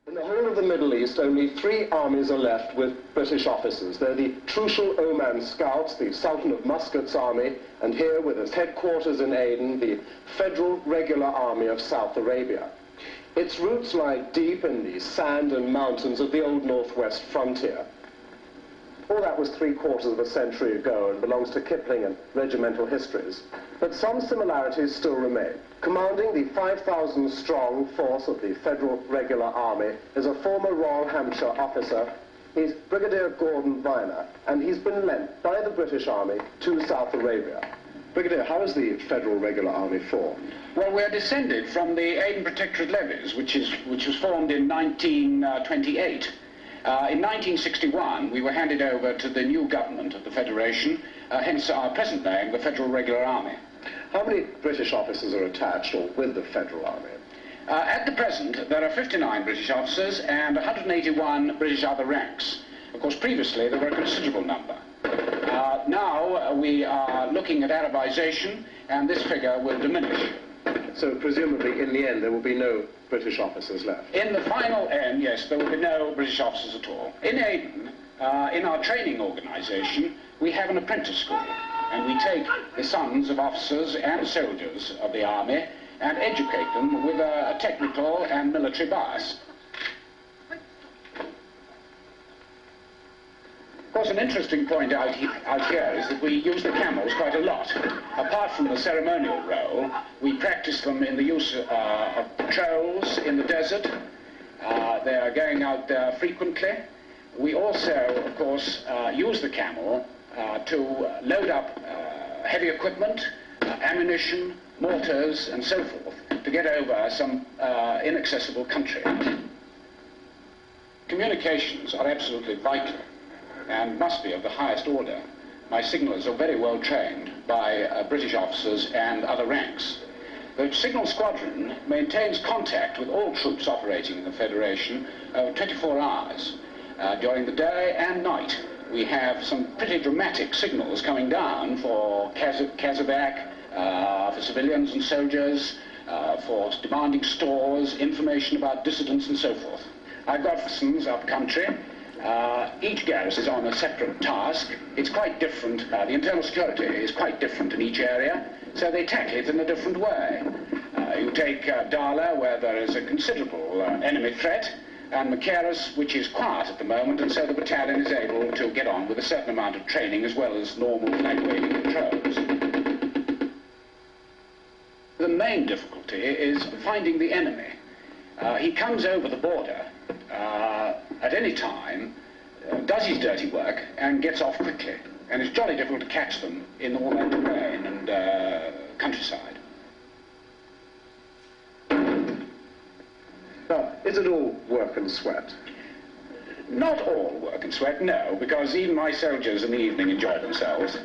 In the whole of the Middle East, only 3 armies are left with British officers. They're the Trucial Oman Scouts, the Sultan of Muscat's army, and here, with its headquarters in Aden, the Federal Regular Army of South Arabia. Its roots lie deep in the sand and mountains of the old northwest frontier. All that was 3/4 of a century ago and belongs to Kipling and regimental histories. But some similarities still remain. Commanding the 5,000-strong force of the Federal Regular Army is a former Royal Hampshire officer. He's Brigadier Gordon Viner, and he's been lent by the British Army to South Arabia. Brigadier, how is the Federal Regular Army formed? Well, we're descended from the Aden protectorate levies, which was formed in 1928. In 1961, we were handed over to the new government of the Federation, hence our present name, the Federal Regular Army. How many British officers are attached or with the Federal Army? At the present, there are 59 British officers and 181 British other ranks. Of course, previously, there were a considerable number. Now, we are looking at Arabization, and this figure will diminish. So, presumably, in the end, there will be no British officers left? In the final end, yes, there will be no British officers at all. In Aden, in our training organisation, we have an apprentice school, and we take the sons of officers and soldiers of the army and educate them with a technical and military bias. Of course, an interesting point out here is that we use the camels quite a lot. Apart from the ceremonial role, we practice them in the use of patrols in the desert. They are going out there frequently. We also, of course, use the camel to load up heavy equipment, ammunition, mortars, and so forth, to get over some inaccessible country. Communications are absolutely vital and must be of the highest order. My signallers are very well trained by British officers and other ranks. The signal squadron maintains contact with all troops operating in the Federation 24 hours during the day and night. We have some pretty dramatic signals coming down for Kazabak, for civilians and soldiers, for demanding stores, information about dissidents and so forth. I've got garrisons up country. Each garrison is on a separate task. It's quite different. The internal security is quite different in each area, so they tackle it in a different way. You take Dala, where there is a considerable enemy threat, and Macaris, which is quiet at the moment, and so the battalion is able to get on with a certain amount of training as well as normal flag-waving patrols. The main difficulty is finding the enemy. He comes over the border at any time, does his dirty work, and gets off quickly. And it's jolly difficult to catch them in all that terrain and countryside. Now, is it all work and sweat? Not all work and sweat, no, because even my soldiers in the evening enjoy themselves.